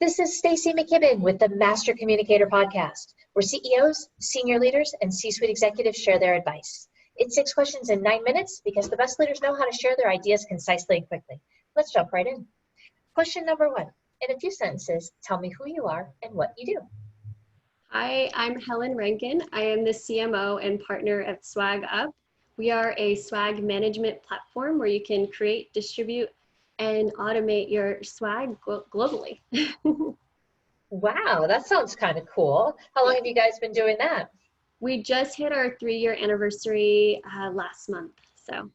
This is Stacy McKibben with the Master Communicator Podcast, where CEOs, senior leaders, and C-suite executives share their advice. It's 6 questions in 9 minutes because the best leaders know how to share their ideas concisely and quickly. Let's jump right in. Question number 1. In a few sentences, tell me who you are and what you do. Hi, I'm Helen Rankin. I am the CMO and partner at Swag Up. We are a swag management platform where you can create, distribute, and automate your swag globally. Wow, that sounds kind of cool. How long have you guys been doing that? We just hit our 3-year anniversary last month, so.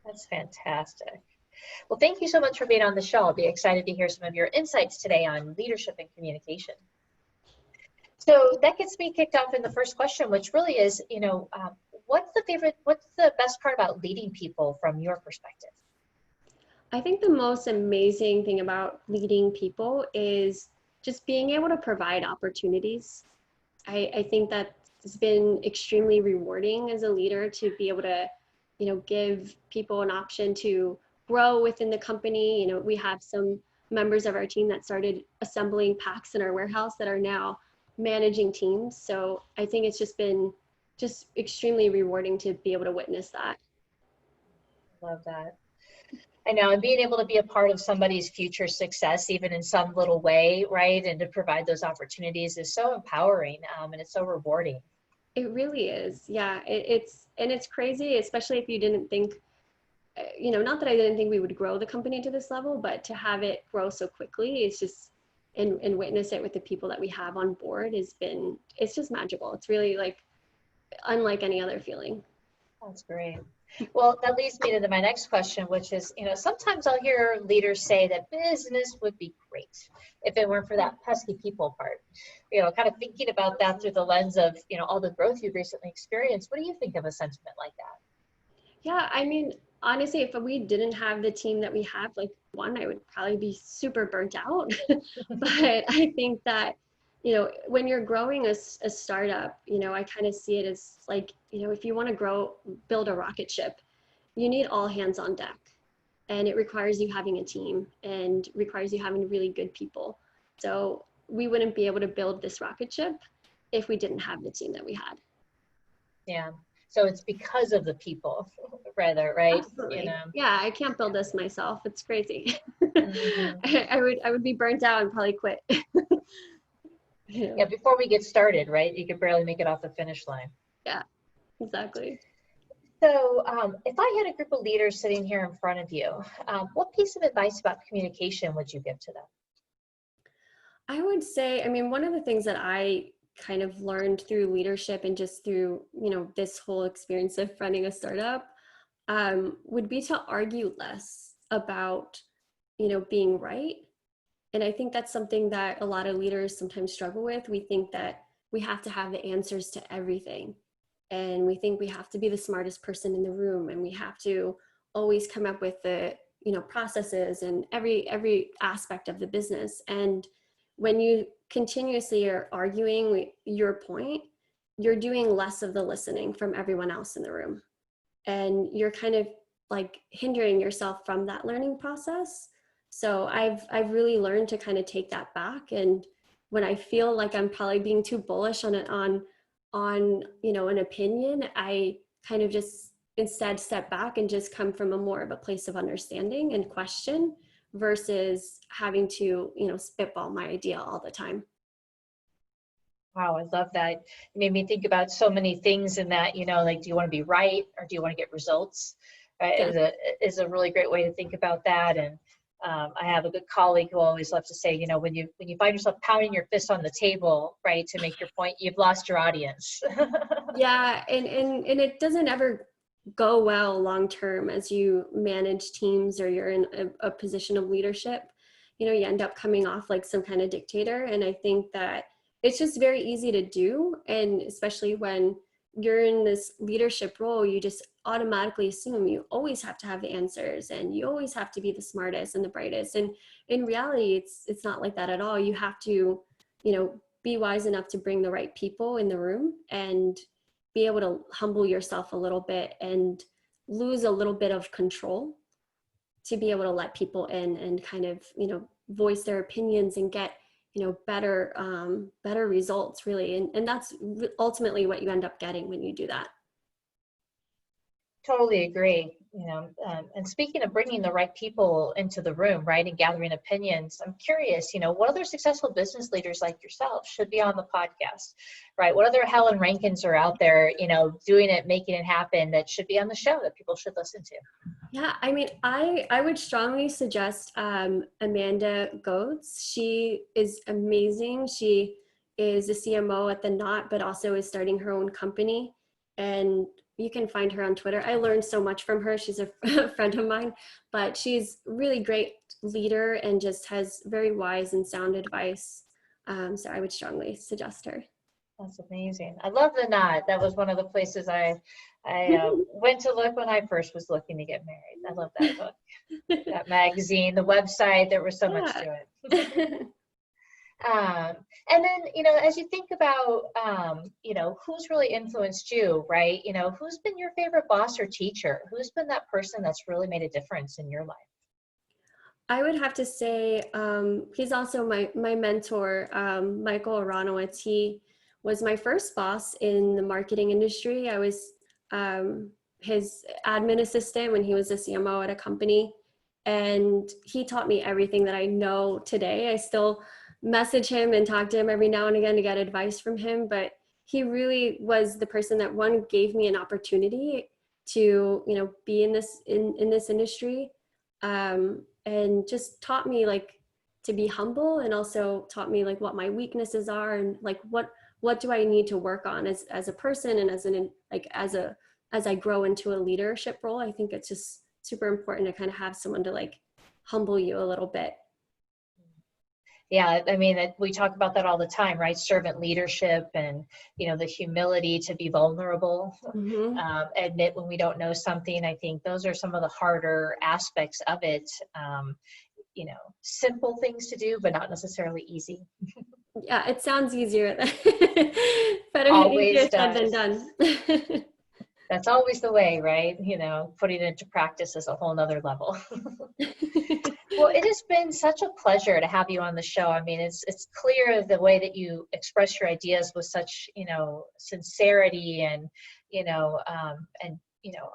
That's fantastic. Well, thank you so much for being on the show. I'll be excited to hear some of your insights today on leadership and communication. So that gets me kicked off in the first question, which really is, what's the best part about leading people from your perspective? I think the most amazing thing about leading people is just being able to provide opportunities. I think that it's been extremely rewarding as a leader to be able to, give people an option to grow within the company. We have some members of our team that started assembling packs in our warehouse that are now managing teams. So I think it's just been extremely rewarding to be able to witness that. Love that. I know, and being able to be a part of somebody's future success, even in some little way, right, and to provide those opportunities is so empowering, and it's so rewarding. It really is. Yeah, it's crazy, especially if you didn't think, not that I didn't think we would grow the company to this level, but to have it grow so quickly, it's just, and witness it with the people that we have on board it's just magical. It's really like unlike any other feeling. That's great. Well, that leads me to my next question, which is, sometimes I'll hear leaders say that business would be great if it weren't for that pesky people part. Kind of thinking about that through the lens of, all the growth you've recently experienced. What do you think of a sentiment like that? Yeah, I mean, honestly, if we didn't have the team that we have, I would probably be super burnt out. But I think that, when you're growing a startup, I kind of see it as like, if you want to build a rocket ship, you need all hands on deck. And it requires you having a team and requires you having really good people. So we wouldn't be able to build this rocket ship if we didn't have the team that we had. Yeah. So it's because of the people, rather, right? Absolutely. Yeah, I can't build this myself. It's crazy. Mm-hmm. I would be burnt out and probably quit. Yeah, before we get started, right? You could barely make it off the finish line. Yeah, exactly. So if I had a group of leaders sitting here in front of you, what piece of advice about communication would you give to them? I would say, one of the things that I kind of learned through leadership and just through, this whole experience of running a startup would be to argue less about, being right. And I think that's something that a lot of leaders sometimes struggle with. We think that we have to have the answers to everything. And we think we have to be the smartest person in the room. And we have to always come up with the, processes and every aspect of the business. And when you continuously are arguing your point, you're doing less of the listening from everyone else in the room. And you're kind of like hindering yourself from that learning process. So I've really learned to kind of take that back. And when I feel like I'm probably being too bullish on an opinion, I kind of just instead step back and just come from more of a place of understanding and question versus having to, spitball my idea all the time. Wow, I love that. It made me think about so many things in that, like, do you want to be right or do you want to get results? Right? Yeah. Is a really great way to think about that. And I have a good colleague who always loves to say, when you find yourself pounding your fist on the table, right, to make your point, you've lost your audience. Yeah, and it doesn't ever go well long term as you manage teams or you're in a position of leadership. You end up coming off like some kind of dictator. And I think that it's just very easy to do. And especially when you're in this leadership role, you just automatically assume you always have to have the answers and you always have to be the smartest and the brightest. And in reality, it's not like that at all. You have to, be wise enough to bring the right people in the room and be able to humble yourself a little bit and lose a little bit of control to be able to let people in and kind of, voice their opinions and get better results really. And that's ultimately what you end up getting when you do that. Totally agree. And speaking of bringing the right people into the room, right, and gathering opinions, I'm curious, what other successful business leaders like yourself should be on the podcast, right? What other Helen Rankins are out there, doing it, making it happen, that should be on the show that people should listen to? Yeah, I mean, I would strongly suggest Amanda Goetz. She is amazing. She is a CMO at The Knot, but also is starting her own company. And you can find her on Twitter. I learned so much from her. She's a friend of mine, but she's really great leader and just has very wise and sound advice. So I would strongly suggest her. That's amazing. I love The Knot. That was one of the places I went to look when I first was looking to get married. I love that book, that magazine, the website. There was so much to it. And then, as you think about, who's really influenced you, right? Who's been your favorite boss or teacher? Who's been that person that's really made a difference in your life? I would have to say he's also my mentor, Michael Aronowitz. He was my first boss in the marketing industry. I was his admin assistant when he was a CMO at a company. And he taught me everything that I know today. I still message him and talk to him every now and again to get advice from him. But he really was the person that gave me an opportunity to, be in this industry. And just taught me to be humble, and also taught me what my weaknesses are, and what do I need to work on as a person, and as I grow into a leadership role. I think it's just super important to kind of have someone to humble you a little bit. Yeah, I mean, we talk about that all the time, right? Servant leadership and, the humility to be vulnerable, Mm-hmm. Admit when we don't know something. I think those are some of the harder aspects of it. Simple things to do, but not necessarily easy. Yeah, it sounds easier, but Always easier said does. than done. That's always the way, right? Putting it into practice is a whole nother level. Well, it has been such a pleasure to have you on the show. I mean, it's clear the way that you express your ideas with such, sincerity and,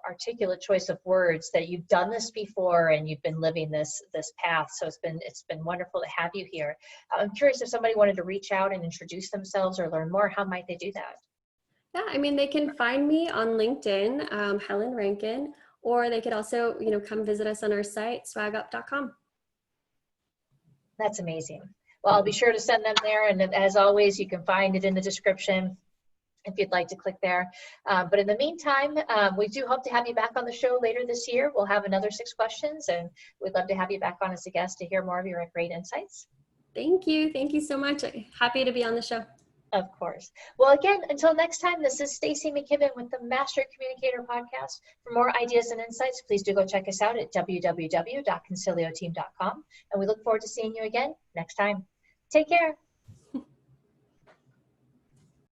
articulate choice of words, that you've done this before and you've been living this path. So it's been wonderful to have you here. I'm curious if somebody wanted to reach out and introduce themselves or learn more, how might they do that? Yeah, I mean, they can find me on LinkedIn, Helen Rankin, or they could also, come visit us on our site, swagup.com. That's amazing. Well, I'll be sure to send them there. And as always, you can find it in the description if you'd like to click there. But in the meantime, we do hope to have you back on the show later this year. We'll have another 6 questions, and we'd love to have you back on as a guest to hear more of your great insights. Thank you. Thank you so much. Happy to be on the show. Of course. Well, again, until next time, this is Stacy McKibben with the Master Communicator Podcast. For more ideas and insights, please do go check us out at www.concilioteam.com. And we look forward to seeing you again next time. Take care.